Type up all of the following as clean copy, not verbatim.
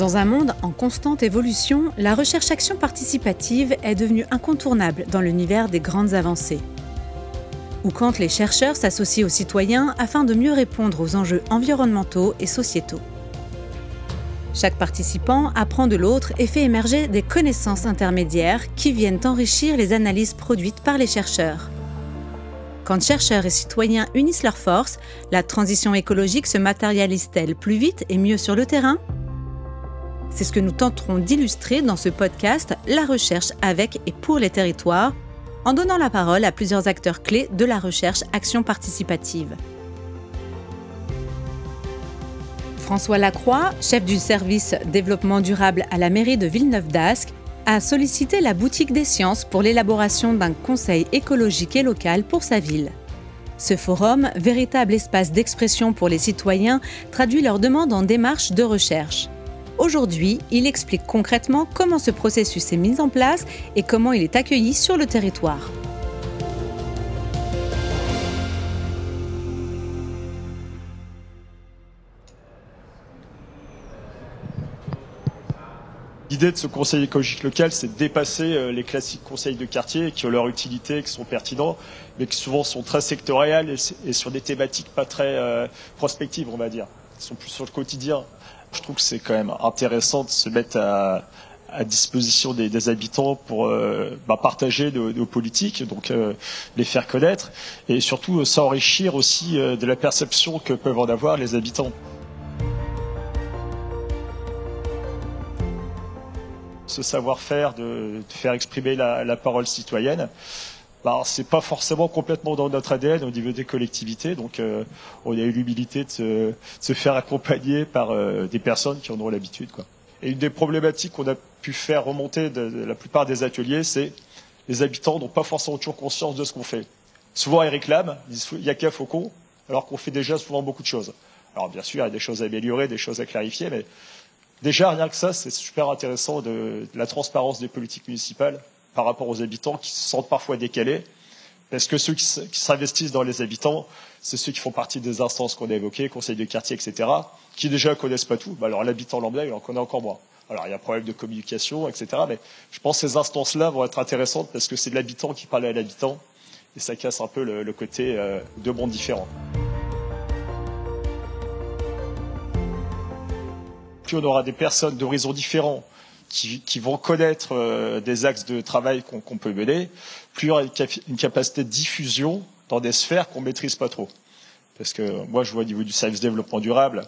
Dans un monde en constante évolution, la recherche-action participative est devenue incontournable dans l'univers des grandes avancées. Ou quand les chercheurs s'associent aux citoyens afin de mieux répondre aux enjeux environnementaux et sociétaux. Chaque participant apprend de l'autre et fait émerger des connaissances intermédiaires qui viennent enrichir les analyses produites par les chercheurs. Quand chercheurs et citoyens unissent leurs forces, la transition écologique se matérialise-t-elle plus vite et mieux sur le terrain ? C'est ce que nous tenterons d'illustrer dans ce podcast « La recherche avec et pour les territoires », en donnant la parole à plusieurs acteurs clés de la recherche action participative. François Lacroix, chef du service développement durable à la mairie de Villeneuve-d'Ascq, a sollicité la boutique des sciences pour l'élaboration d'un conseil écologique et local pour sa ville. Ce forum, véritable espace d'expression pour les citoyens, traduit leurs demandes en démarche de recherche. Aujourd'hui, il explique concrètement comment ce processus est mis en place et comment il est accueilli sur le territoire. L'idée de ce conseil écologique local, c'est de dépasser les classiques conseils de quartier qui ont leur utilité, qui sont pertinents, mais qui souvent sont très sectoriels et sur des thématiques pas très prospectives, on va dire. Ils sont plus sur le quotidien. Je trouve que c'est quand même intéressant de se mettre à disposition des habitants pour partager nos politiques, donc les faire connaître, et surtout s'enrichir aussi de la perception que peuvent en avoir les habitants. Ce savoir-faire de faire exprimer la parole citoyenne, c'est pas forcément complètement dans notre ADN au niveau des collectivités, donc on a eu l'humilité de se faire accompagner par des personnes qui en ont l'habitude, quoi. Et une des problématiques qu'on a pu faire remonter de la plupart des ateliers, c'est les habitants n'ont pas forcément toujours conscience de ce qu'on fait. Souvent ils réclament, ils disent il n'y a qu'un faucon, alors qu'on fait déjà souvent beaucoup de choses. Alors bien sûr, il y a des choses à améliorer, des choses à clarifier, mais déjà rien que ça, c'est super intéressant de la transparence des politiques municipales par rapport aux habitants qui se sentent parfois décalés, parce que ceux qui s'investissent dans les habitants, c'est ceux qui font partie des instances qu'on a évoquées, conseils de quartier, etc., qui déjà connaissent pas tout. Alors l'habitant lambda, il en connaît encore moins. Alors il y a un problème de communication, etc., mais je pense que ces instances-là vont être intéressantes parce que c'est l'habitant qui parle à l'habitant, et ça casse un peu le côté deux mondes différents. Puis on aura des personnes d'horizons différents qui vont connaître des axes de travail qu'on peut mener, plus il y aura une capacité de diffusion dans des sphères qu'on ne maîtrise pas trop. Parce que moi, je vois au niveau du service développement durable,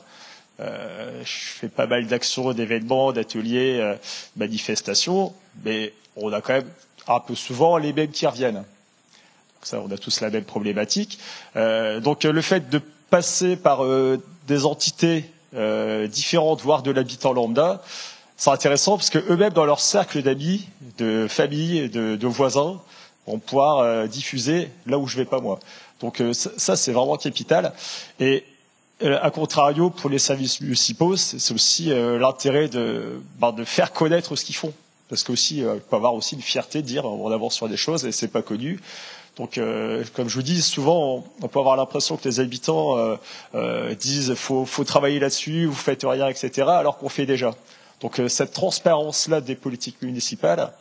je fais pas mal d'actions, d'événements, d'ateliers, manifestations, mais on a quand même un peu souvent les mêmes qui reviennent. Donc ça, on a tous la même problématique. Donc le fait de passer par des entités différentes, voire de l'habitant lambda, c'est intéressant parce qu'eux-mêmes, dans leur cercle d'amis, de famille, de voisins, vont pouvoir diffuser là où je vais pas moi. Donc ça, c'est vraiment capital. Et à contrario, pour les services municipaux, c'est aussi l'intérêt de faire connaître ce qu'ils font. Parce qu'aussi, il peut avoir aussi une fierté de dire on avance sur des choses et c'est pas connu. Donc, comme je vous dis, souvent, on peut avoir l'impression que les habitants disent faut travailler là-dessus, vous faites rien, etc., alors qu'on fait déjà. Donc cette transparence-là des politiques municipales,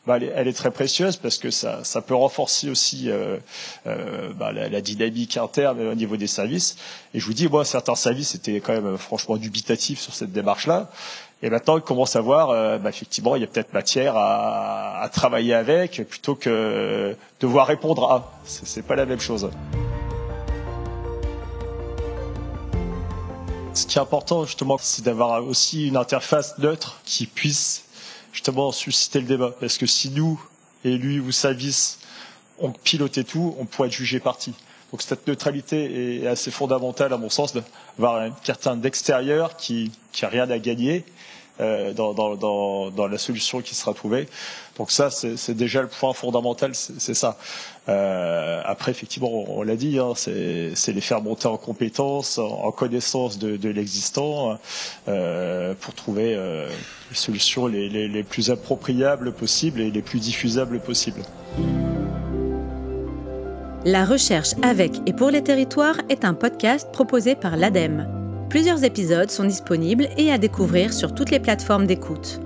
elle est très précieuse parce que ça peut renforcer aussi la dynamique interne au niveau des services. Et je vous dis, moi, certains services étaient quand même franchement dubitatifs sur cette démarche-là. Et maintenant, ils commencent à voir, effectivement, il y a peut-être matière à travailler avec plutôt que devoir répondre à. C'est pas la même chose. Ce qui est important, justement, c'est d'avoir aussi une interface neutre qui puisse, justement, susciter le débat. Parce que si nous, élus ou services, on pilotait tout, on pourrait être jugé parti. Donc cette neutralité est assez fondamentale, à mon sens, d'avoir quelqu'un d'extérieur qui a rien à gagner dans la solution qui sera trouvée. Donc ça, c'est déjà le point fondamental, c'est ça. Après, effectivement, on l'a dit, c'est les faire monter en compétences, en connaissance de l'existant, pour trouver les solutions les plus appropriables possibles et les plus diffusables possibles. La recherche avec et pour les territoires est un podcast proposé par l'ADEME. Plusieurs épisodes sont disponibles et à découvrir sur toutes les plateformes d'écoute.